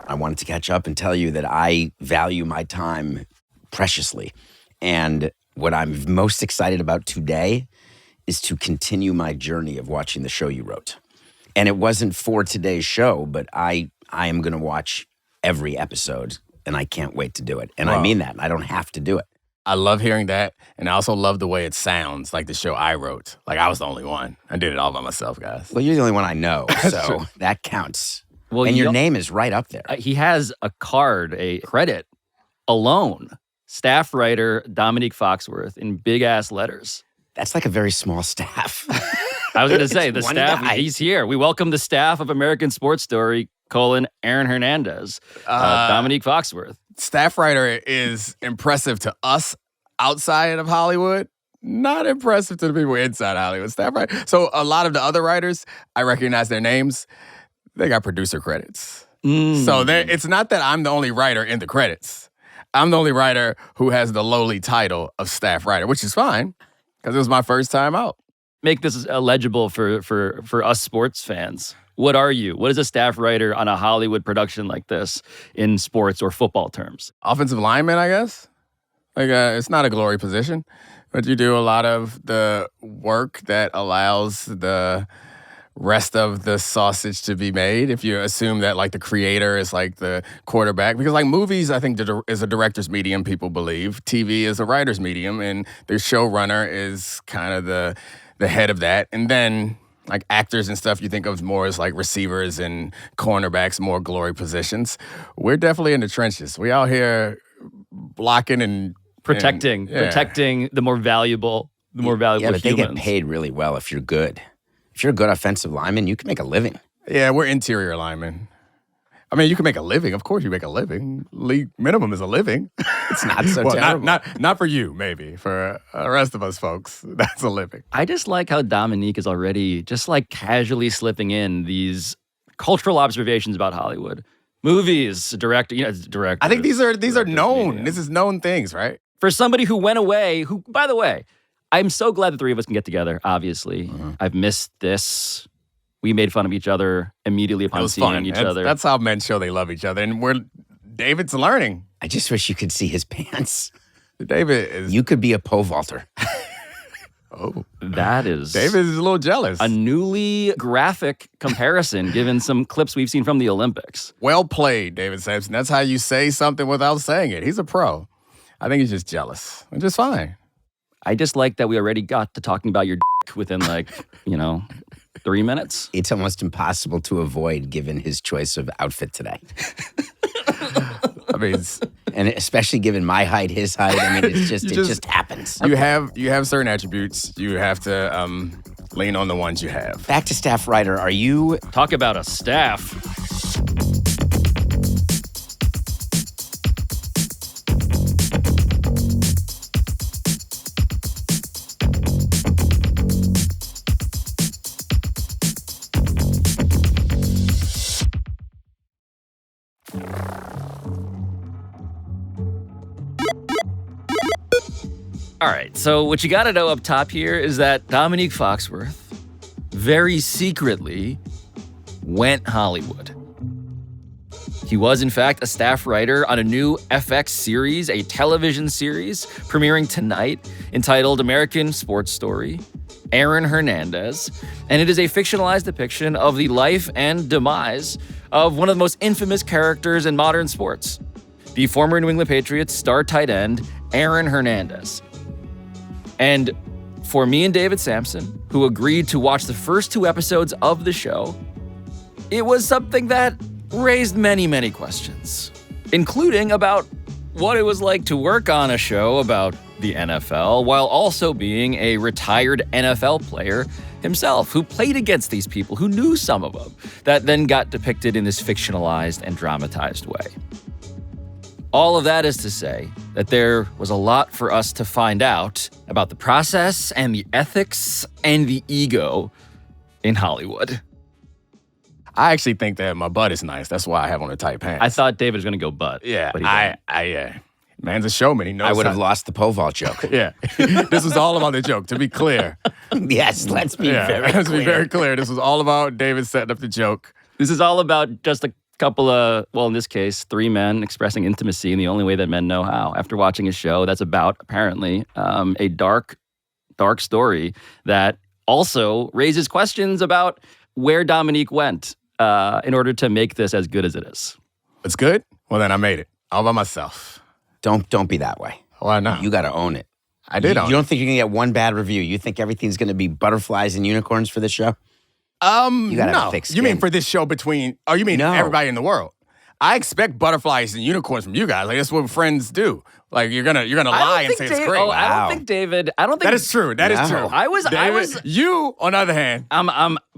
I wanted to catch up and tell you that I value my time preciously. And what I'm most excited about today is to continue my journey of watching the show you wrote. And it wasn't for today's show, but I am going to watch every episode, and I can't wait to do it. And I mean that. I don't have to do it. I love hearing that, and I also love the way it sounds like the show I wrote. Like I was the only one. I did it all by myself, guys. Well, you're the only one I know, so that counts. Well, and your name is right up there. He has a card, a credit alone. Staff writer Domonique Foxworth in big-ass letters. That's like a very small staff. I was going to say, the one staff, guy. he's here. We welcome the staff of American Sports Story, Aaron Hernandez, Domonique Foxworth. Staff writer is impressive to us outside of Hollywood. Not impressive to the people inside Hollywood. Staff writer. So a lot of the other writers, I recognize their names. They got producer credits. So it's not that I'm the only writer in the credits. I'm the only writer who has the lowly title of staff writer, which is fine because it was my first time out. Make this legible for us sports fans. What are you? What is a staff writer on a Hollywood production like this in sports or football terms? Offensive lineman, I guess. Like it's not a glory position, but you do a lot of the work that allows the rest of the sausage to be made. If you assume that like the creator is like the quarterback, because like movies, I think is a director's medium. People believe TV is a writer's medium, and the showrunner is kind of the head of that, and then like actors and stuff, you think of more as like receivers and cornerbacks, more glory positions. We're definitely in the trenches. We out here blocking and protecting the more valuable, Yeah, but humans. they get paid really well if you're good. If you're a good offensive lineman, you can make a living. Yeah, we're interior linemen. I mean, you can make a living. Of course you make a living. League minimum is a living. It's not so well, terrible. not for you, maybe. For the rest of us folks, that's a living. I just like how Domonique is already just like casually slipping in these cultural observations about Hollywood. Movies, director. I think these are known. medium. This is known things, right? For somebody who went away, who, by the way, I'm so glad the three of us can get together, obviously. I've missed this. We made fun of each other immediately upon seeing each other. That's how men show they love each other. And David's learning. I just wish you could see his pants. David is... You could be a pole vaulter. Oh. That is... David is a little jealous. A newly graphic comparison given some clips we've seen from the Olympics. Well played, David Samson. That's how you say something without saying it. He's a pro. I think he's just jealous, which is fine. I just like that we already got to talking about your dick within 3 minutes. It's almost impossible to avoid given his choice of outfit today. I mean, and especially given my height, his height. I mean, it just happens. You have certain attributes. You have to lean on the ones you have. Back to staff writer. Are you... Talk about a staff. All right, so what you gotta know up top here is that Domonique Foxworth very secretly went Hollywood. He was, in fact, a staff writer on a new FX series, a television series premiering tonight entitled American Sports Story, Aaron Hernandez, and it is a fictionalized depiction of the life and demise of one of the most infamous characters in modern sports, the former New England Patriots star tight end, Aaron Hernandez. And for me and David Samson, who agreed to watch the first 2 episodes of the show, it was something that raised many, many questions, including about what it was like to work on a show about the NFL while also being a retired NFL player himself, who played against these people, who knew some of them, that then got depicted in this fictionalized and dramatized way. All of that is to say that there was a lot for us to find out about the process and the ethics and the ego in Hollywood. I actually think that my butt is nice. That's why I have on the tight pants. I thought David was going to go butt. Yeah, but he didn't. yeah. Man's a showman. He knows. I would have lost the pole vault joke. Yeah, this was all about the joke. To be clear. Yes, let's be very clear. Let's be very clear. This was all about David setting up the joke. This is all about just couple of, well, in this case, 3 men expressing intimacy in the only way that men know how. After watching a show that's about, apparently, a dark story that also raises questions about where Dominique went in order to make this as good as it is. It's good? Well, then I made it all by myself. Don't be that way. Why not? You got to own it. I did own it. You don't think you're going to get one bad review? You think everything's going to be butterflies and unicorns for this show? You gotta have a thick skin. You mean for this show you mean everybody in the world? I expect butterflies and unicorns from you guys. Like, that's what friends do. Like, you're gonna lie and say it's great. Oh, I don't think David. I don't think that is true. That is true. I was. You, on the other hand,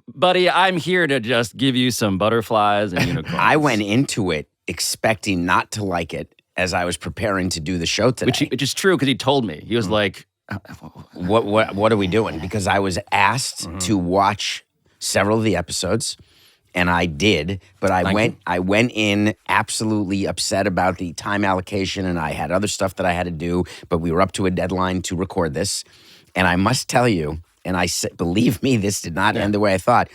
buddy. I'm here to just give you some butterflies and unicorns. I went into it expecting not to like it as I was preparing to do the show today. Which is true because he told me. He was like, "What are we doing?" Because I was asked to watch several of the episodes, and I did, but I went in absolutely upset about the time allocation, and I had other stuff that I had to do, but we were up to a deadline to record this. And I must tell you, and believe me, this did not end the way I thought.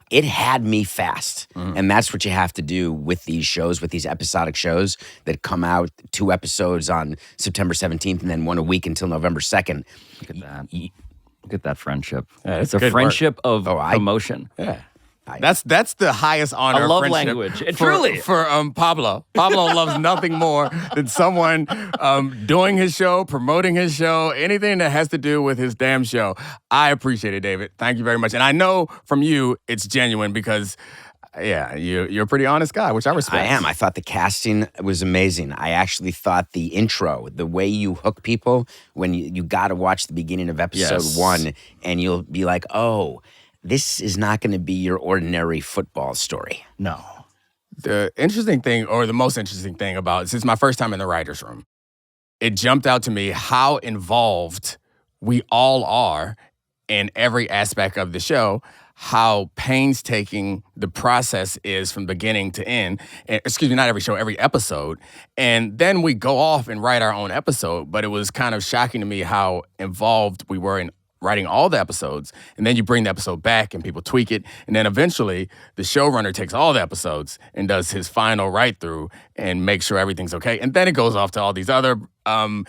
It had me fast. And that's what you have to do with these shows, with these episodic shows that come out 2 episodes on September 17th and then 1 a week until November 2nd. Look at that. Look at that friendship. Yeah, it's a friendship of promotion. Yeah. That's the highest honor. A love of language. Truly. For Pablo. Pablo loves nothing more than someone doing his show, promoting his show, anything that has to do with his damn show. I appreciate it, David. Thank you very much. And I know from you it's genuine because you're a pretty honest guy, which I respect. I am. I thought the casting was amazing. I actually thought the intro, the way you hook people when you got to watch the beginning of episode 1 and you'll be like, oh, this is not going to be your ordinary football story. No. The interesting thing, or the most interesting thing about, since my first time in the writer's room, it jumped out to me how involved we all are in every aspect of the show, how painstaking the process is from beginning to end. Excuse me, not every show, every episode. And then we go off and write our own episode, but it was kind of shocking to me how involved we were in writing all the episodes, and then you bring the episode back and people tweak it, and then eventually the showrunner takes all the episodes and does his final write-through and makes sure everything's okay, and then it goes off to all these other,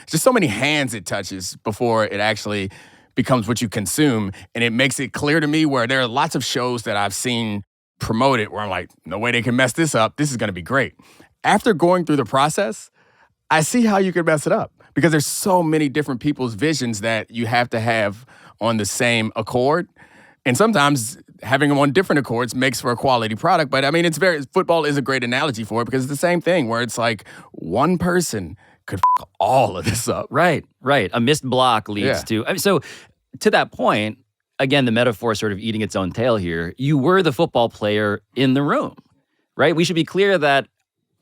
just so many hands it touches before it actually becomes what you consume, and it makes it clear to me where there are lots of shows that I've seen promoted where I'm like, no way they can mess this up, this is gonna be great. After going through the process, I see how you could mess it up because there's so many different people's visions that you have to have on the same accord. And sometimes having them on different accords makes for a quality product. But I mean, football is a great analogy for it because it's the same thing where it's like one person could f all of this up. Right. A missed block leads to, so to that point, again, the metaphor sort of eating its own tail here. You were the football player in the room, right? We should be clear that,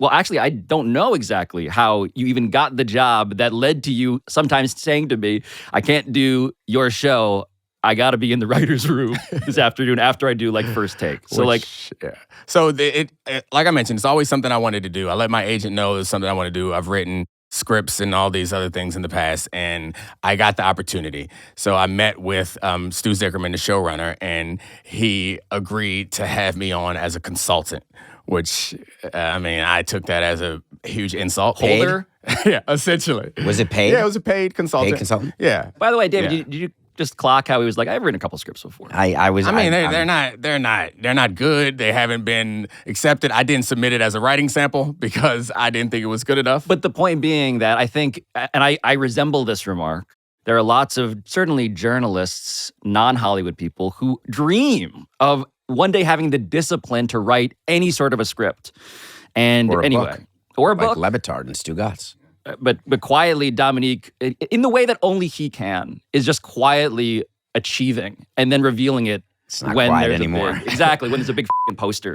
well, actually, I don't know exactly how you even got the job that led to you sometimes saying to me, I can't do your show. I got to be in the writer's room this afternoon after I do like first take. So like I mentioned, it's always something I wanted to do. I let my agent know it's something I want to do. I've written scripts and all these other things in the past, and I got the opportunity. So I met with Stu Zickerman, the showrunner, and he agreed to have me on as a consultant, which, I took that as a huge insult. Paid? Holder? Yeah, essentially. Was it paid? Yeah, it was a paid consultant. Paid consultant? Yeah. By the way, David, did you just clock how he was like, I've written a couple scripts before? They're not good. They haven't been accepted. I didn't submit it as a writing sample because I didn't think it was good enough. But the point being that I think, and I resemble this remark, there are lots of certainly journalists, non-Hollywood people who dream of one day having the discipline to write any sort of a script. And or a anyway, book. Or a like book. Levitard and Stu Gatz. But quietly, Dominique, in the way that only he can, is just quietly achieving and then revealing it. It's not when quiet there's anymore. Exactly, when there's a big poster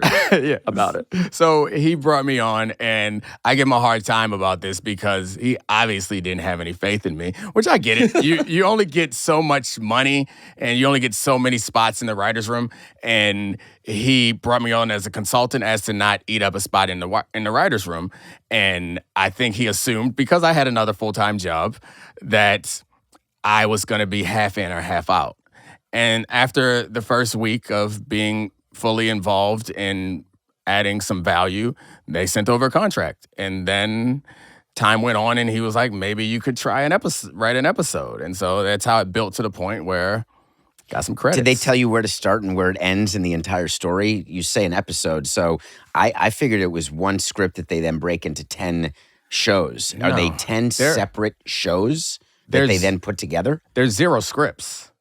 about it. So he brought me on, and I give him a hard time about this because he obviously didn't have any faith in me, which I get it. You only get so much money, and you only get so many spots in the writer's room, and he brought me on as a consultant as to not eat up a spot in the writer's room. And I think he assumed, because I had another full-time job, that I was going to be half in or half out. And after the first week of being fully involved in adding some value, they sent over a contract. And then time went on and he was like, maybe you could try write an episode. And so that's how it built to the point where got some credits. Did they tell you where to start and where it ends in the entire story? You say an episode, so I figured it was one script that they then break into 10 shows. Are they 10 separate shows that they then put together? There's 0 scripts.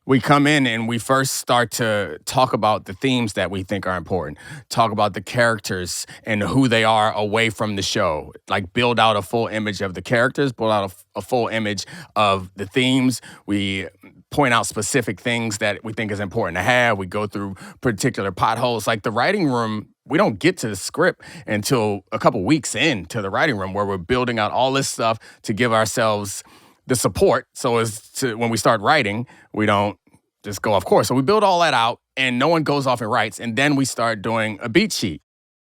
We come in and we first start to talk about the themes that we think are important, talk about the characters and who they are away from the show, like build out a full image of the characters, build out a full image of the themes. We point out specific things that we think is important to have. We go through particular potholes. Like the writing room, we don't get to the script until a couple weeks into the writing room where we're building out all this stuff to give ourselves the support. So as to when we start writing, we don't just go off course. So we build all that out and no one goes off and writes. And then we start doing a beat sheet.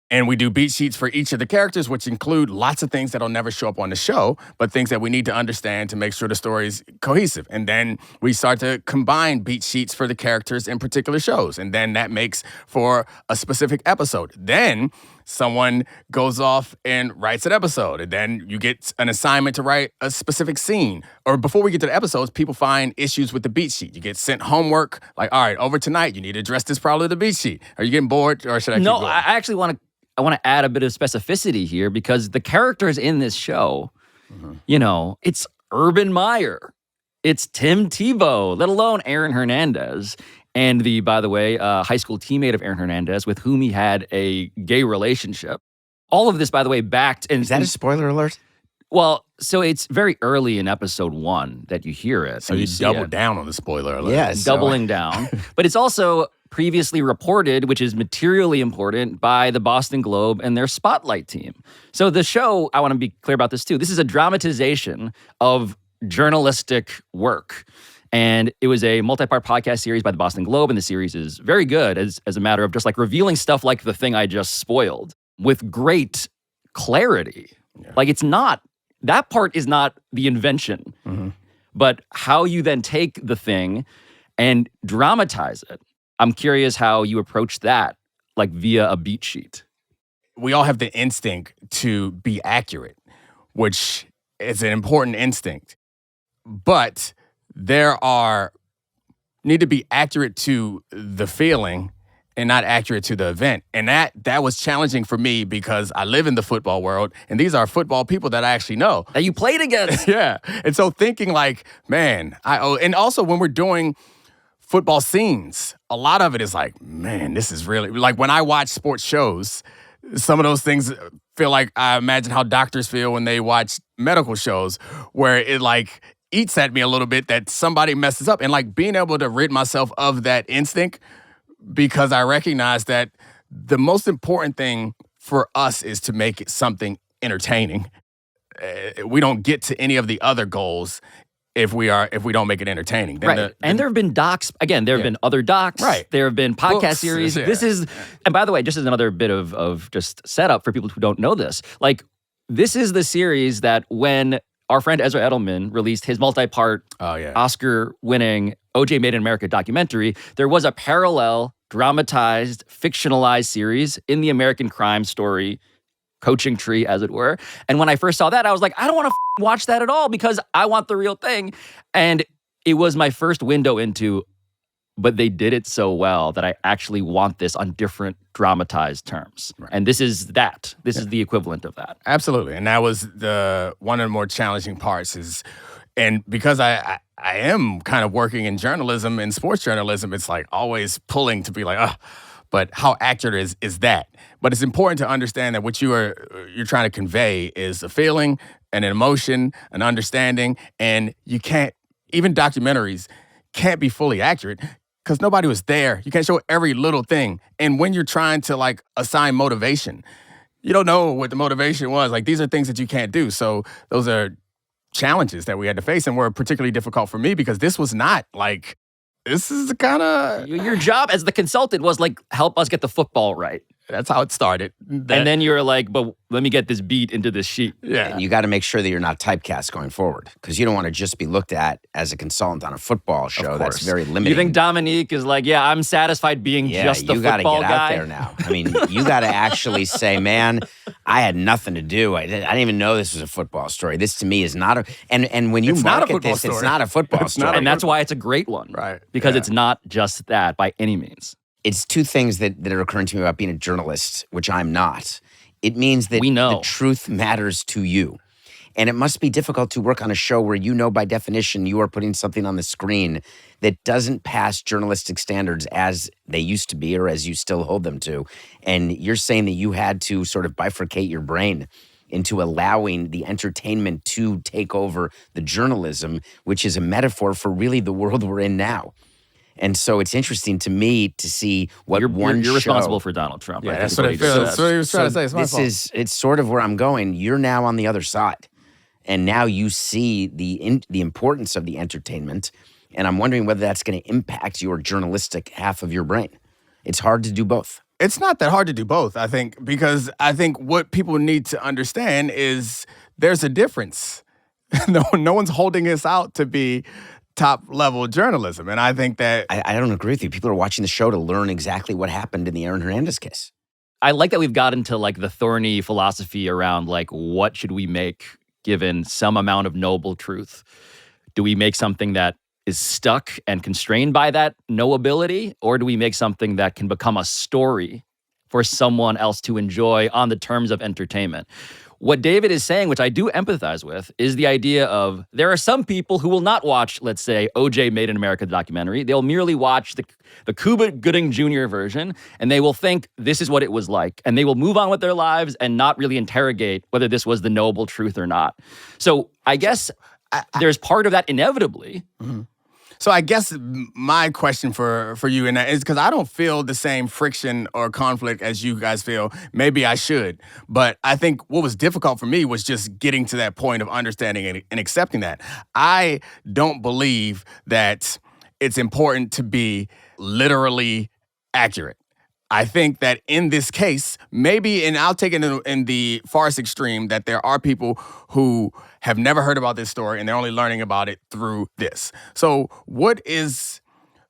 And we do beat sheets for each of the characters, which include lots of things that'll never show up on the show, but things that we need to understand to make sure the story's cohesive. And then we start to combine beat sheets for the characters in particular shows. And then that makes for a specific episode. Then someone goes off and writes an episode. And then you get an assignment to write a specific scene. Or before we get to the episodes, people find issues with the beat sheet. You get sent homework, like, all right, over tonight, you need to address this problem with the beat sheet. Are you getting bored or should I keep going? No, I actually want to add a bit of specificity here because the characters in this show, it's Urban Meyer, it's Tim Tebow, let alone Aaron Hernandez, and by the way, high school teammate of Aaron Hernandez with whom he had a gay relationship. All of this, by the way, backed. And is that a spoiler alert? Well, so it's very early in episode 1 that you hear it. So you double down on the spoiler alert. Yes. Doubling down. But it's also previously reported, which is materially important, by the Boston Globe and their Spotlight team. So the show, I want to be clear about this too, this is a dramatization of journalistic work. And it was a multi-part podcast series by the Boston Globe, and the series is very good as a matter of just like revealing stuff like the thing I just spoiled with great clarity. Yeah. Like it's not, that part is not the invention, but how you then take the thing and dramatize it. I'm curious how you approach that, like via a beat sheet. We all have the instinct to be accurate, which is an important instinct. But need to be accurate to the feeling and not accurate to the event. And that was challenging for me because I live in the football world, and these are football people that I actually know. That you played against. Yeah. And so thinking like, man, and also when we're doing football scenes, a lot of it is like, man, this is really, like when I watch sports shows, some of those things feel like I imagine how doctors feel when they watch medical shows, where it like eats at me a little bit that somebody messes up. And like being able to rid myself of that instinct, because I recognize that the most important thing for us is to make it something entertaining. We don't get to any of the other goals if we don't make it entertaining. Then right. And there have been docs. Again, there have been other docs. Right. There have been podcast Books, series. yeah. This is, and by the way, just as another bit of just setup for people who don't know this, like this is the series that when our friend Ezra Edelman released his multi-part Oscar-winning O.J. Made in America documentary, there was a parallel dramatized, fictionalized series in the American crime story coaching tree, as it were. And when I first saw that, I was like, I don't want to watch that at all because I want the real thing. And it was my first window into, but they did it so well that I actually want this on different dramatized terms. Right. And this is that. This is the equivalent of that. Absolutely. And that was one of the more challenging parts and because I am kind of working in journalism and sports journalism, it's like always pulling to be like, but how accurate is that? But it's important to understand that what you're trying to convey is a feeling, an emotion, an understanding, and you can't, even documentaries can't be fully accurate because nobody was there. You can't show every little thing. And when you're trying to like assign motivation, you don't know what the motivation was. Like these are things that you can't do. So those are challenges that we had to face and were particularly difficult for me because this was not like, this is the kind of... Your job as the consultant was like, help us get the football right. That's how it started. And then you're like, but let me get this beat into this sheet. Yeah. And you got to make sure that you're not typecast going forward, because you don't want to just be looked at as a consultant on a football show. That's very limiting. You think Dominique is like, yeah, I'm satisfied being just the football guy? You got to get out there now. I mean, you got to actually say, man, I had nothing to do. I didn't even know this was a football story. This to me is not a. And when you market this, it's not a football story. And that's why it's a great one. Right. Because it's not just that by any means. It's two things that are occurring to me about being a journalist, which I'm not. It means that the truth matters to you. And it must be difficult to work on a show where you know by definition you are putting something on the screen that doesn't pass journalistic standards as they used to be or as you still hold them to. And you're saying that you had to sort of bifurcate your brain into allowing the entertainment to take over the journalism, which is a metaphor for really the world we're in now. And so it's interesting to me to see what you're show, responsible for Donald Trump. Yeah, that's what I feel. That's what he was trying to say. It's my fault. It's sort of where I'm going. You're now on the other side. And now you see the importance of the entertainment. And I'm wondering whether that's going to impact your journalistic half of your brain. It's hard to do both. It's not that hard to do both, I think, because I think what people need to understand is there's a difference. No one's holding us out to be top-level journalism. And I think that... I don't agree with you. People are watching the show to learn exactly what happened in the Aaron Hernandez case. I like that we've got into like the thorny philosophy around like what should we make given some amount of noble truth? Do we make something that is stuck and constrained by that knowability? Or do we make something that can become a story for someone else to enjoy on the terms of entertainment? What David is saying, which I do empathize with, is the idea of there are some people who will not watch, let's say, O.J. Made in America documentary. They'll merely watch the Cuba Gooding Jr. version, and they will think this is what it was like. And they will move on with their lives and not really interrogate whether this was the noble truth or not. So I guess there's part of that inevitably. Mm-hmm. So I guess my question for you and that is because I don't feel the same friction or conflict as you guys feel. Maybe I should. But I think what was difficult for me was just getting to that point of understanding and accepting that. I don't believe that it's important to be literally accurate. I think that in this case, maybe, and I'll take it in the farce extreme, that there are people who have never heard about this story and they're only learning about it through this. So what is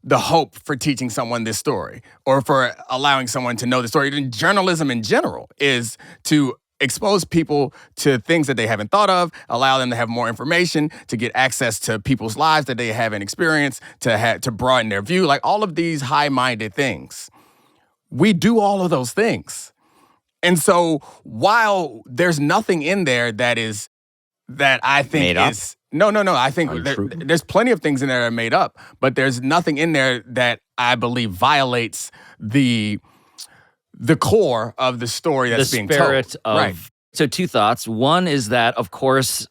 the hope for teaching someone this story or for allowing someone to know the story? And journalism in general is to expose people to things that they haven't thought of, allow them to have more information, to get access to people's lives that they haven't experienced, to broaden their view, like all of these high-minded things. We do all of those things. And so while there's nothing in there that I think made up? is... No. I think there's plenty of things in there that are made up, but there's nothing in there that I believe violates the core of the story that's being told. The spirit of... Right. So two thoughts. One is that, of course,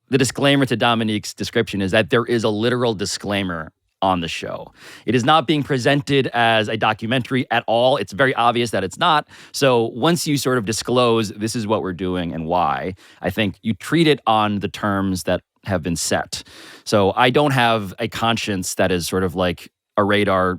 the disclaimer to Dominique's description is that there is a literal disclaimer on the show. It is not being presented as a documentary at all. It's very obvious that it's not. So once you sort of disclose this is what we're doing and why, I think you treat it on the terms that have been set. So I don't have a conscience that is sort of like a radar,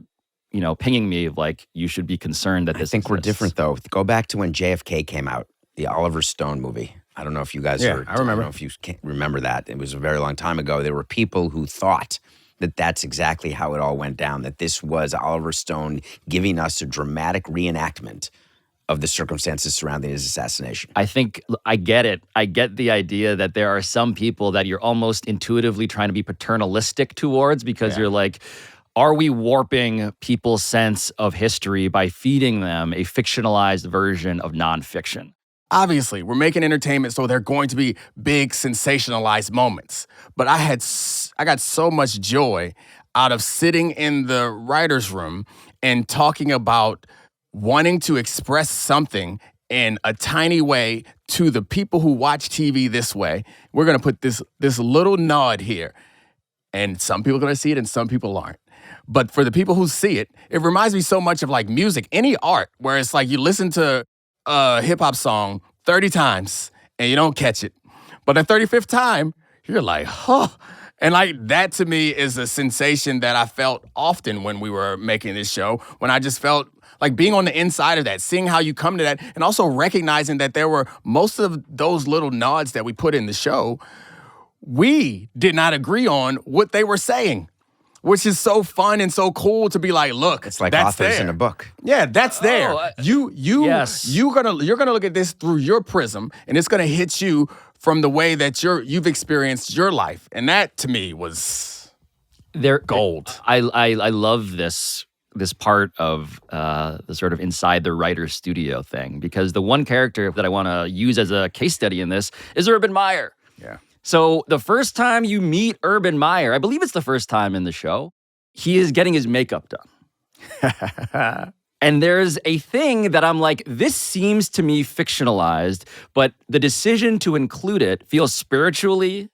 pinging me of like, you should be concerned that this I think we're different though. Go back to when JFK came out, the Oliver Stone movie. I don't know if you guys heard. I remember. I don't know if you remember that. It was a very long time ago. There were people who thought that that's exactly how it all went down, that this was Oliver Stone giving us a dramatic reenactment of the circumstances surrounding his assassination. I think I get it. I get the idea that there are some people that you're almost intuitively trying to be paternalistic towards because you're like, are we warping people's sense of history by feeding them a fictionalized version of nonfiction? Obviously, we're making entertainment, so there are going to be big sensationalized moments. But I got so much joy out of sitting in the writer's room and talking about wanting to express something in a tiny way to the people who watch TV this way. We're going to put this little nod here. And some people are going to see it and some people aren't. But for the people who see it, it reminds me so much of like music, any art, where it's like you listen to a hip-hop song 30 times and you don't catch it. But the 35th time, you're like, And like that to me is a sensation that I felt often when we were making this show, when I just felt like being on the inside of that, seeing how you come to that, and also recognizing that there were most of those little nods that we put in the show, we did not agree on what they were saying, which is so fun and so cool to be like, look, It's like that's authors there. in a book. Yeah, that's there. Yes. You're gonna look at this through your prism, and it's gonna hit you from the way that you've experienced your life, and that to me was gold. I love this part of the sort of inside the writer's studio thing, because the one character that I want to use as a case study in this is Urban Meyer. Yeah. So the first time you meet Urban Meyer, I believe it's the first time in the show, he is getting his makeup done. And there's a thing that I'm like, this seems to me fictionalized, but the decision to include it feels spiritually,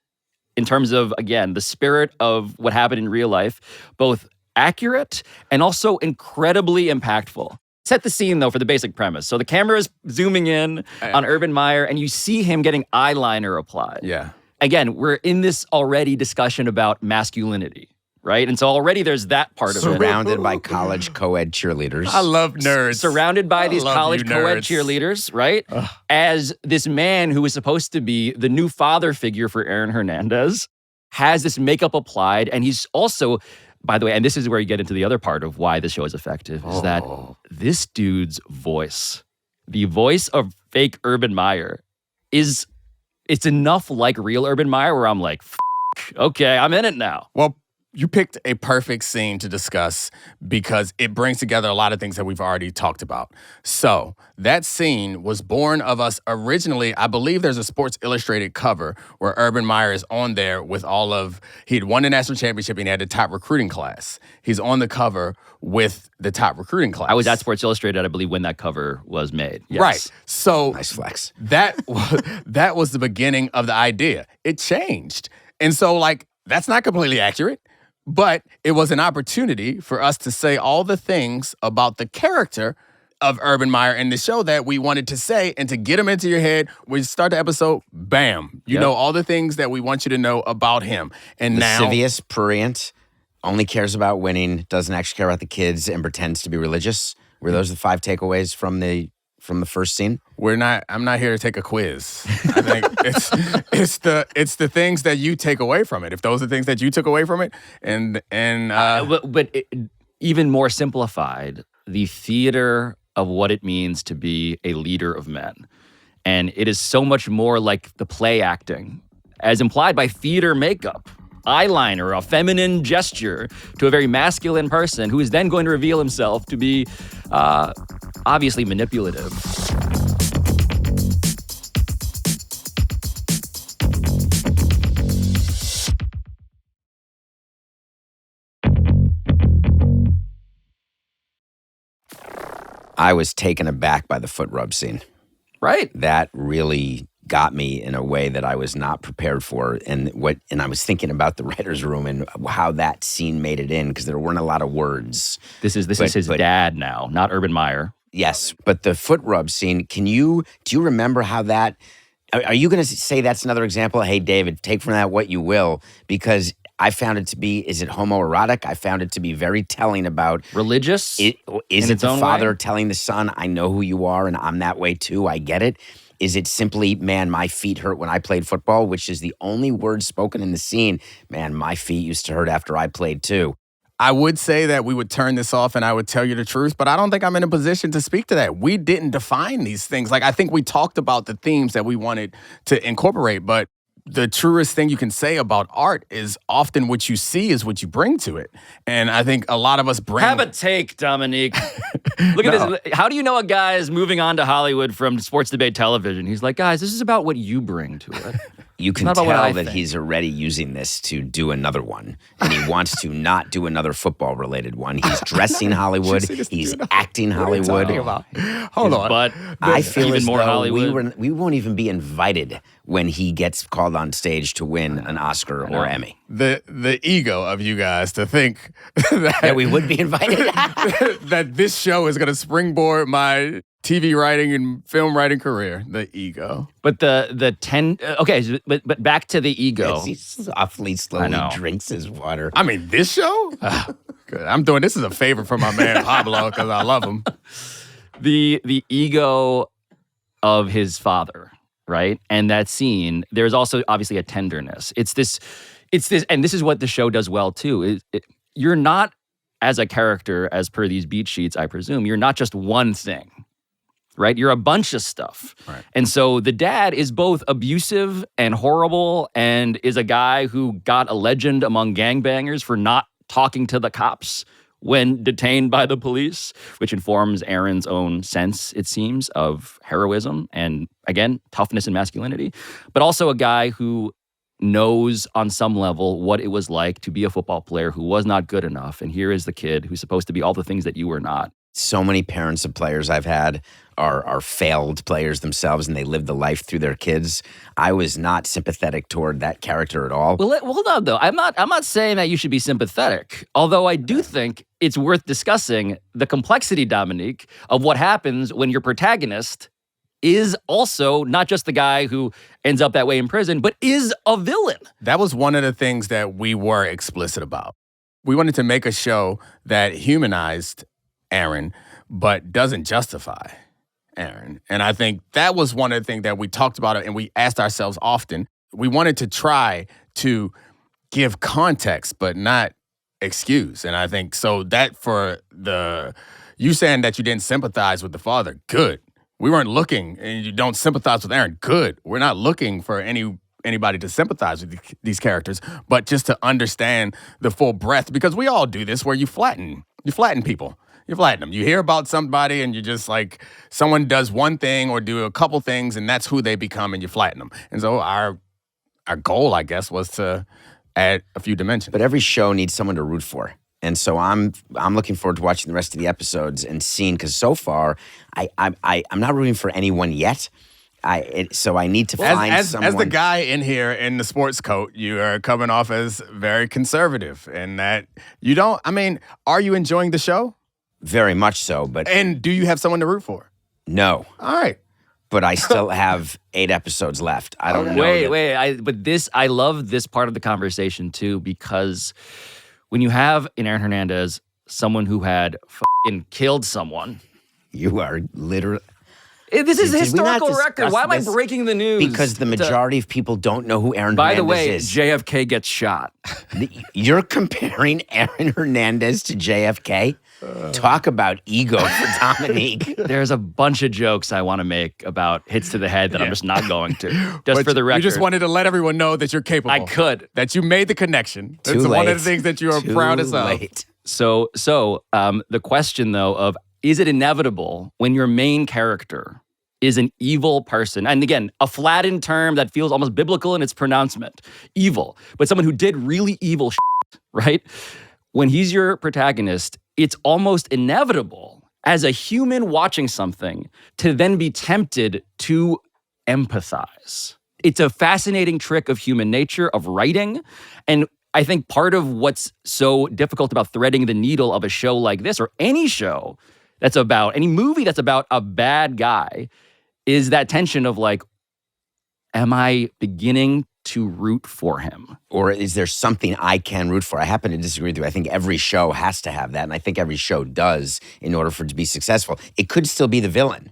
in terms of, again, the spirit of what happened in real life, both accurate and also incredibly impactful. Set the scene, though, for the basic premise. So the camera is zooming in on Urban Meyer, and you see him getting eyeliner applied. Yeah. Again, we're in this already discussion about masculinity, right? And so already there's that part of it. Surrounded by college co-ed cheerleaders. I love nerds. Surrounded by these love college you co-ed nerds. cheerleaders, right? As this man who is supposed to be the new father figure for Aaron Hernandez has this makeup applied, and he's also, by the way, and this is where you get into the other part of why the show is effective, is that this dude's voice, the voice of fake Urban Meyer, it's enough like real Urban Meyer where I'm like, okay, I'm in it now. Well, you picked a perfect scene to discuss because it brings together a lot of things that we've already talked about. So that scene was born of us originally. I believe there's a Sports Illustrated cover where Urban Meyer is on there with he'd won the national championship and he had the top recruiting class. He's on the cover with the top recruiting class. I was at Sports Illustrated, I believe, when that cover was made. Yes. Right. So Nice flex. that was the beginning of the idea. It changed. And so that's not completely accurate. But it was an opportunity for us to say all the things about the character of Urban Meyer in the show that we wanted to say, and to get them into your head. We start the episode, bam. You know all the things that we want you to know about him. And now, Lascivious, prurient, only cares about winning, doesn't actually care about the kids, and pretends to be religious. Were those the 5 takeaways from the first scene? I'm not here to take a quiz. I think it's the things that you take away from it. If those are the things that you took away from it, even more simplified, the theater of what it means to be a leader of men. And it is so much more like the play acting, as implied by theater makeup, eyeliner, a feminine gesture to a very masculine person who is then going to reveal himself to be obviously manipulative. I was taken aback by the foot rub scene. Right. That really got me in a way that I was not prepared for. And I was thinking about the writer's room and how that scene made it in, because there weren't a lot of words. This is his dad now, not Urban Meyer. Yes, but the foot rub scene, do you remember how that, are you going to say that's another example? Hey, David, take from that what you will, because I found it to be, is it homoerotic? I found it to be very telling about religious. Is it its the own father way? telling the son, I know who you are and I'm that way too, I get it? Is it simply, man, my feet hurt when I played football, which is the only word spoken in the scene? Man, my feet used to hurt after I played too. I would say that we would turn this off and I would tell you the truth, but I don't think I'm in a position to speak to that. We didn't define these things. I think we talked about the themes that we wanted to incorporate, but the truest thing you can say about art is often what you see is what you bring to it. And I think a lot of us bring... Have a take, Dominique. Look at this. How do you know a guy is moving on to Hollywood from sports debate television? He's like, guys, this is about what you bring to it. You can Not about what I tell that think. he's already using this to do another one. And he wants to not do another football-related one. He's dressing Hollywood. He's acting Hollywood. Hold on. But I feel even as more though Hollywood. we won't even be invited when he gets called on stage to win an Oscar or Emmy. The ego of you guys to think That we would be invited. that this show is going to springboard my TV writing and film writing career, the ego. But but back to the ego. He softly, slowly drinks his water. I mean, this show? Good. I'm doing this as a favor for my man Pablo because I love him. The ego of his father, right? And that scene, there's also obviously a tenderness. It's this, and this is what the show does well too. You're not, as a character, as per these beat sheets, I presume, you're not just one thing. Right? You're a bunch of stuff. Right. And so the dad is both abusive and horrible and is a guy who got a legend among gangbangers for not talking to the cops when detained by the police, which informs Aaron's own sense, it seems, of heroism and, again, toughness and masculinity. But also a guy who knows on some level what it was like to be a football player who was not good enough. And here is the kid who's supposed to be all the things that you were not. So many parents of players I've had are failed players themselves, and they live the life through their kids. I was not sympathetic toward that character at all. Well, hold on though. I'm not saying that you should be sympathetic. Although I do think it's worth discussing the complexity, Dominique, of what happens when your protagonist is also not just the guy who ends up that way in prison, but is a villain. That was one of the things that we were explicit about. We wanted to make a show that humanized Aaron, but doesn't justify Aaron. And I think that was one of the things that we talked about and we asked ourselves often. We wanted to try to give context, but not excuse. And I think so that for you saying that you didn't sympathize with the father, good. We weren't looking, and you don't sympathize with Aaron, good. We're not looking for anybody to sympathize with these characters, but just to understand the full breadth, because we all do this where you flatten people. You flatten them. You hear about somebody and you just like, someone does one thing or do a couple things and that's who they become and you flatten them. And so our goal, I guess, was to add a few dimensions. But every show needs someone to root for. And so I'm looking forward to watching the rest of the episodes and seeing, because so far I'm not rooting for anyone yet. So I need to find someone. As the guy in here in the sports coat, you are coming off as very conservative, and that you don't. I mean, are you enjoying the show? Very much so, And do you have someone to root for? No. All right. But I still have 8 episodes left. I don't know. I love this part of the conversation too, because when you have in Aaron Hernandez someone who had fucking killed someone. You are literally. This is a historical record. Why am I breaking the news? Because the majority of people don't know who Aaron Hernandez is. By the way, JFK gets shot. You're comparing Aaron Hernandez to JFK? Talk about ego for Dominique. There's a bunch of jokes I want to make about hits to the head that I'm just not going to. Just for the record. You just wanted to let everyone know that you're capable. I could. That you made the connection. That's one of the things that you are proudest of. So the question, though, of is it inevitable when your main character is an evil person? And again, a flattened term that feels almost biblical in its pronouncement. Evil. But someone who did really evil shit, right? When he's your protagonist, it's almost inevitable as a human watching something to then be tempted to empathize. It's a fascinating trick of human nature, of writing. And I think part of what's so difficult about threading the needle of a show like this, or any show that's about, any movie that's about a bad guy, is that tension of like, am I beginning to root for him? Or is there something I can root for? I happen to disagree with you. I think every show has to have that, and I think every show does in order for it to be successful. It could still be the villain,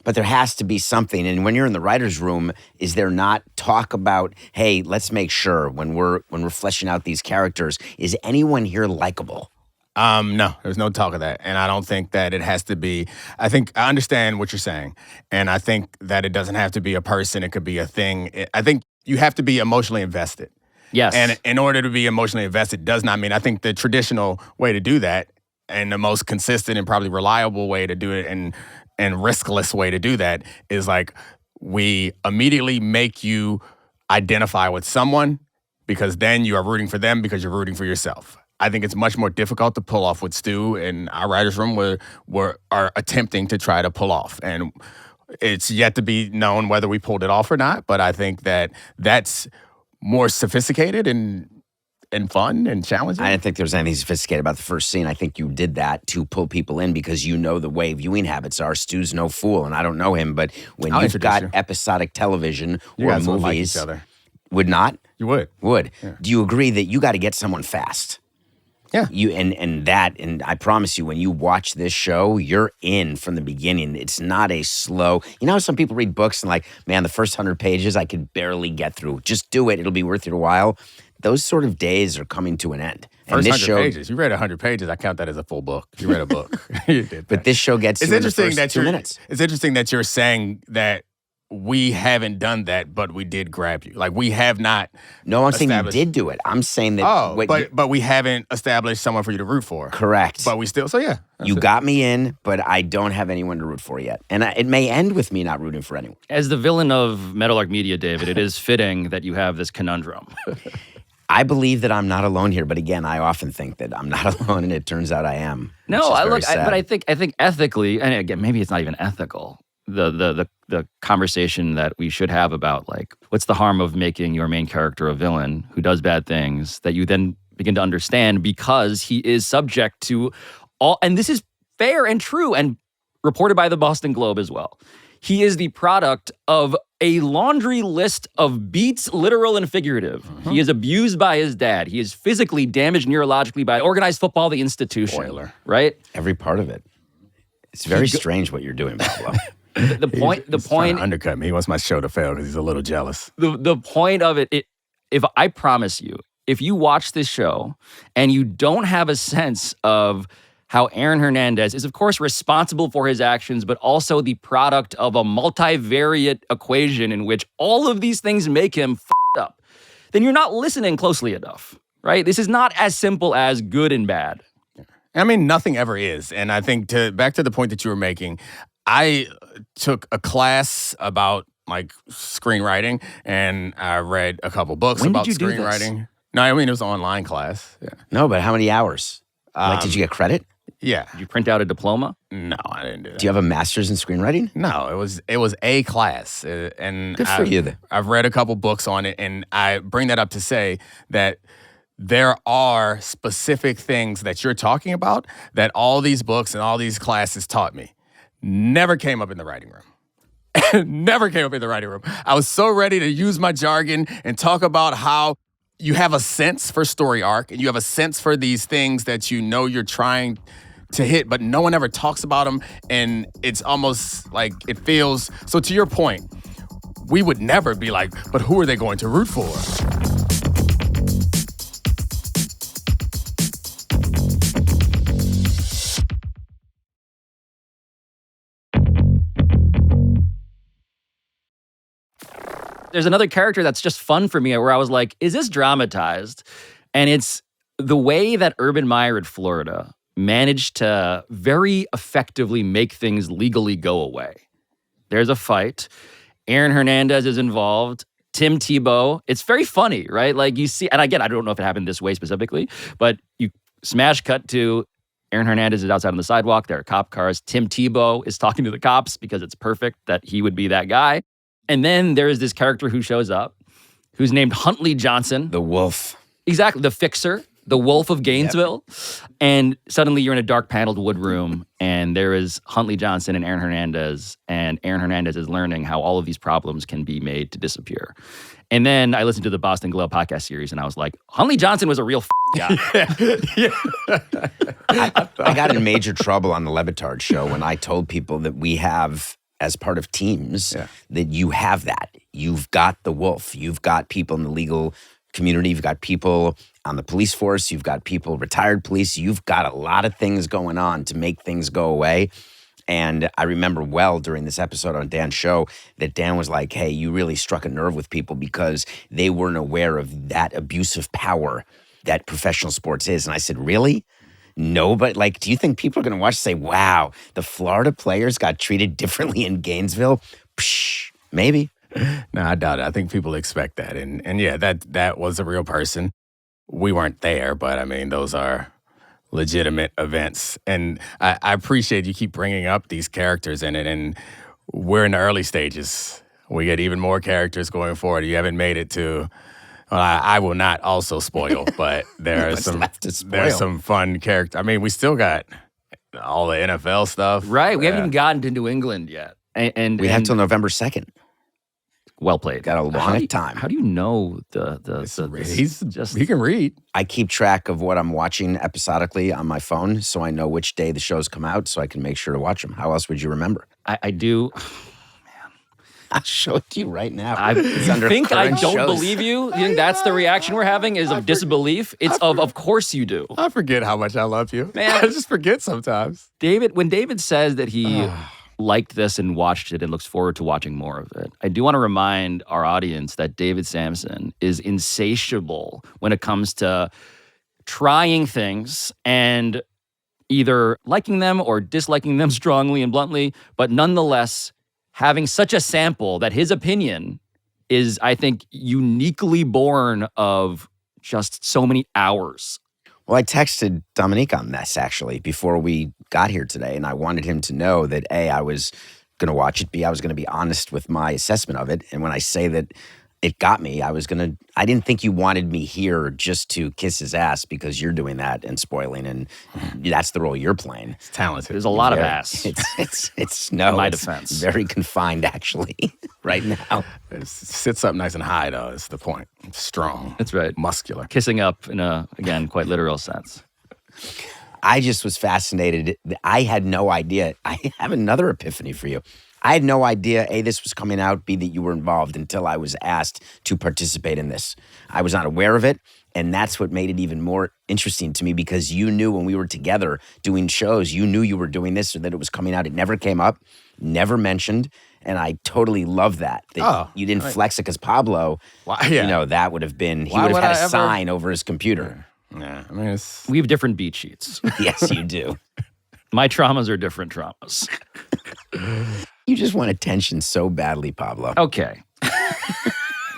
but there has to be something. And when you're in the writer's room, is there not talk about, hey, let's make sure when we're fleshing out these characters, is anyone here likable? No, there's no talk of that. And I don't think that it has to be. I understand what you're saying. And I think that it doesn't have to be a person. It could be a thing. I think you have to be emotionally invested. Yes. And in order to be emotionally invested does not mean, I think the traditional way to do that and the most consistent and probably reliable way to do it and riskless way to do that is like we immediately make you identify with someone because then you are rooting for them because you're rooting for yourself. I think it's much more difficult to pull off what Stu and our writers' room are attempting to try to pull off. And it's yet to be known whether we pulled it off or not, but I think that that's more sophisticated and and fun and challenging. I didn't think there was anything sophisticated about the first scene. I think you did that to pull people in because you know the way viewing habits are. Stu's no fool, and I don't know him, but when you've got episodic television or guys would movies, like each other. Would not? You would. Would. Yeah. Do you agree that you got to get someone fast? Yeah. And I promise you, when you watch this show, you're in from the beginning. It's not a slow. You know how some people read books and like, man, the first 100 pages I could barely get through. Just do it; it'll be worth your while. Those sort of days are coming to an end. First 100 pages. You read 100 pages. I count that as a full book. You read a book. You did that. But this show gets you in the first 2 minutes. It's interesting that you're saying that we haven't done that, but we did grab you. Like, we have not. No, I'm saying you did do it. I'm saying that. But we haven't established someone for you to root for. Correct. But we still. So yeah, you got me in, but I don't have anyone to root for yet, and it may end with me not rooting for anyone. As the villain of Meadowlark Media, David, it is fitting that you have this conundrum. I believe that I'm not alone here, but again, I often think that I'm not alone, and it turns out I am. No, but I think ethically, and again, maybe it's not even ethical. The conversation that we should have about, like, what's the harm of making your main character a villain who does bad things that you then begin to understand because he is subject to all, and this is fair and true and reported by the Boston Globe as well. He is the product of a laundry list of beats, literal and figurative. Mm-hmm. He is abused by his dad. He is physically damaged neurologically by organized football, the institution. Spoiler. Right? Every part of it. It's very strange what you're doing, Pablo. The point to undercut me. He wants my show to fail because he's a little jealous. The point of it, if I promise you, if you watch this show and you don't have a sense of how Aaron Hernandez is, of course, responsible for his actions, but also the product of a multivariate equation in which all of these things make him f***ed up, then you're not listening closely enough, right? This is not as simple as good and bad. I mean, nothing ever is. And I think back to the point that you were making, I took a class about like screenwriting, and I read a couple books about screenwriting. No, I mean, it was an online class. Yeah. No, but how many hours? Did you get credit? Yeah. Did you print out a diploma? No, I didn't do that. Do you have a master's in screenwriting? No, it was a class. And good for you then. I've read a couple books on it, and I bring that up to say that there are specific things that you're talking about that all these books and all these classes taught me. Never came up in the writing room. Never came up in the writing room. I was so ready to use my jargon and talk about how you have a sense for story arc and you have a sense for these things that you know you're trying to hit, but no one ever talks about them. And it's almost like it feels, so to your point, we would never be like, but who are they going to root for? There's another character that's just fun for me where I was like, is this dramatized? And it's the way that Urban Meyer in Florida managed to very effectively make things legally go away. There's a fight. Aaron Hernandez is involved. Tim Tebow. It's very funny, right? Like you see, and again, I don't know if it happened this way specifically, but you smash cut to Aaron Hernandez is outside on the sidewalk. There are cop cars. Tim Tebow is talking to the cops because it's perfect that he would be that guy. And then there is this character who shows up, who's named Huntley Johnson. The wolf. Exactly, the fixer, the wolf of Gainesville. Yep. And suddenly you're in a dark paneled wood room, and there is Huntley Johnson and Aaron Hernandez is learning how all of these problems can be made to disappear. And then I listened to the Boston Globe podcast series, and I was like, Huntley Johnson was a real guy. I got in major trouble on the Levitard show when I told people that we have, as part of teams, that you have that. You've got the wolf. You've got people in the legal community. You've got people on the police force. You've got people, retired police. You've got a lot of things going on to make things go away. And I remember well during this episode on Dan's show that Dan was like, hey, you really struck a nerve with people because they weren't aware of that abusive power that professional sports is. And I said, really? No, but like, do you think people are going to watch and say, wow, the Florida players got treated differently in Gainesville? Psh, maybe. No, I doubt it. I think people expect that. And yeah, that was a real person. We weren't there, but I mean, those are legitimate events. And I appreciate you keep bringing up these characters in it. And we're in the early stages. We get even more characters going forward. You haven't made it to Well, I will not also spoil, but there are What's some left to spoil? there's some fun character. I mean, we still got all the NFL stuff. Right. We haven't Yeah. even gotten to New England yet. And We have till November 2nd. well played. Got a long time. How do you know He can read. I keep track of what I'm watching episodically on my phone, so I know which day the shows come out, so I can make sure to watch them. How else would you remember? I do. I'll show it to you right now. You think I don't believe you? You think that's the reaction we're having is of disbelief? It's of course you do. I forget how much I love you. Man. I just forget sometimes. When David says that he liked this and watched it and looks forward to watching more of it, I do want to remind our audience that David Samson is insatiable when it comes to trying things and either liking them or disliking them strongly and bluntly, but nonetheless having such a sample that his opinion is, I think, uniquely born of just so many hours. Well, I texted Dominique on this, actually, before we got here today, and I wanted him to know that, A, I was going to watch it, B, I was going to be honest with my assessment of it, and when I say that it got me, I didn't think you wanted me here just to kiss his ass because you're doing that and spoiling, and that's the role you're playing. It's talented. There's a lot of ass. It's no, In my it's defense. very confined, actually, right now. It sits up nice and high, though, is the point. It's strong. That's right. Muscular. Kissing up in a, again, quite literal sense. I just was fascinated. I had no idea. I have another epiphany for you. I had no idea, A, this was coming out, B, that you were involved until I was asked to participate in this. I was not aware of it, and that's what made it even more interesting to me because you knew when we were together doing shows, you knew you were doing this or that it was coming out. It never came up, never mentioned, and I totally love that you didn't flex it because Pablo, that would have been, he would have had a sign over his computer. Yeah, I mean, We have different beat sheets. Yes, you do. My traumas are different traumas. You just want attention so badly, Pablo. Okay.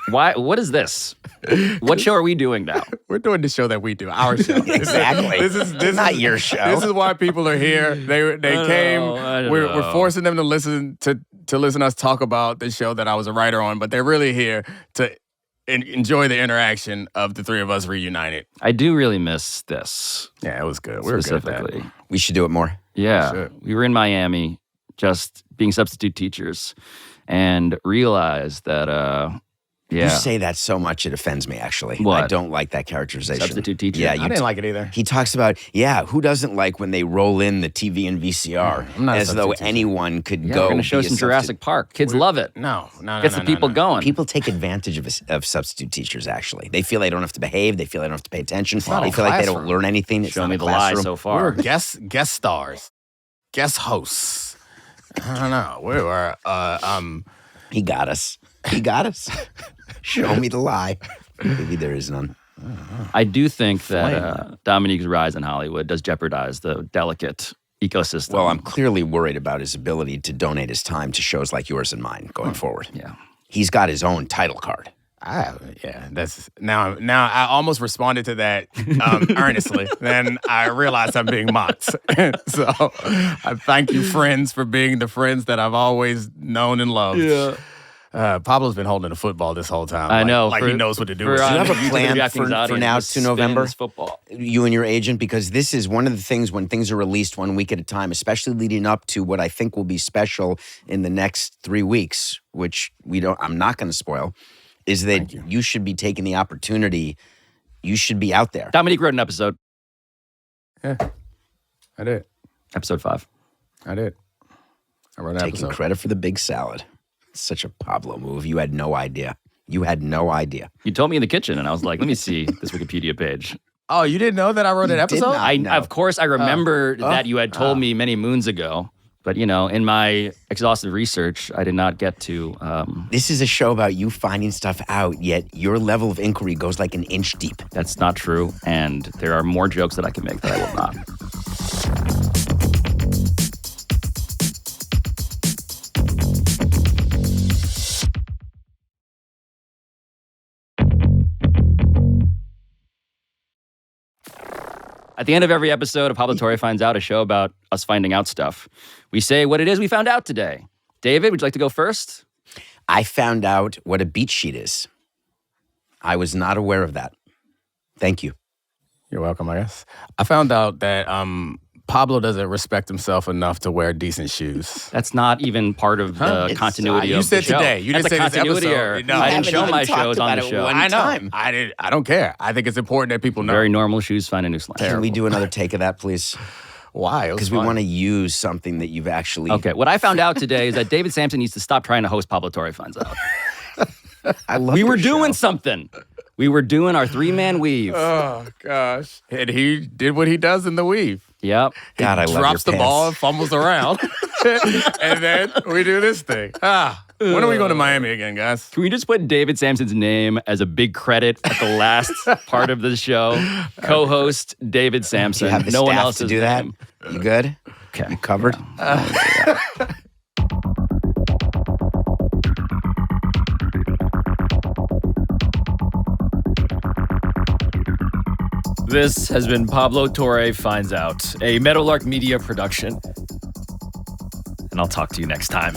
What is this? What show are we doing now? we're doing the show that we do, our show. Exactly. This is not your show. This is why people are here. They came. I don't We're know. forcing them to listen to us talk about the show that I was a writer on, but they're really here to enjoy the interaction of the three of us reunited. I do really miss this. Yeah, it was good. We were good at that. Specifically. We should do it more. Yeah. We were in Miami just being substitute teachers and realized that, You say that so much, it offends me, actually. What? I don't like that characterization. Substitute teacher? Yeah, I didn't like it either. He talks about, who doesn't like when they roll in the TV and VCR I'm not a as though substitute teacher. anyone could yeah, go we're going to show be a some Jurassic Park. Kids love it. No. Gets the people going. People take advantage of substitute teachers, actually. They feel they don't have to behave. They feel they don't have to pay attention. not They a feel like they don't classroom. learn anything. It's Show not me a the lie classroom. so We far. were guest stars, guest hosts. I don't know. We were. He got us. He got us. Show me the lie. Maybe there is none. I do think that Dominique's rise in Hollywood does jeopardize the delicate ecosystem. Well, I'm clearly worried about his ability to donate his time to shows like yours and mine going forward. Yeah. He's got his own title card. That's now. I almost responded to that earnestly. Then I realized I'm being mocked. So I thank you, friends, for being the friends that I've always known and loved. Yeah. Pablo's been holding the football this whole time. I know. Like he knows what to do. For, with it. Do you have a YouTube plan Reacting's for audience, now the to spin November? is football. You and your agent, because this is one of the things when things are released 1 week at a time, especially leading up to what I think will be special in the next 3 weeks, which I'm not going to spoil, is that you should be taking the opportunity. You should be out there. Dominique wrote an episode. Yeah, I did. Episode 5. I did. I wrote an Taking episode. credit for the big salad. It's such a Pablo move. You had no idea. You had no idea. You told me in the kitchen, and I was like, let me see this Wikipedia page. Oh, you didn't know that I wrote an You did episode? not. No. Of course, I remember that you had told me many moons ago. But, in my exhaustive research, I did not get to... This is a show about you finding stuff out, yet your level of inquiry goes like an inch deep. That's not true, and there are more jokes that I can make that I will not. At the end of every episode of Pablo Torre Finds Out, a show about us finding out stuff, we say what it is we found out today. David, would you like to go first? I found out what a beat sheet is. I was not aware of that. Thank you. You're welcome, I guess. I found out that Pablo doesn't respect himself enough to wear decent shoes. That's not even part of the It's- continuity you of said the show. today. You That's didn't a say this continuity episode. error. No. I You didn't show haven't my even talked shows on about the it show. one I know. time. I don't care. I think it's important that people know. Very normal shoes find a new slang. Can we do another take of that, please? Why? Because we want to use something that you've actually. Okay, what I found out today is that David Samson needs to stop trying to host Pablo Torre Finds Out. I love We were your doing show. something. We were doing our 3-man weave. Oh, gosh. And he did what he does in the weave. Yep. God, I love Drops your the ball pants. and fumbles around. And then we do this thing. When are we going to Miami again, guys? Can we just put David Samson's name as a big credit at the last part of the show? Co-host David Do Samson. you have the no one staff else to do that? You good? Okay. You covered? This has been Pablo Torre Finds Out, a Meadowlark Media production. And I'll talk to you next time.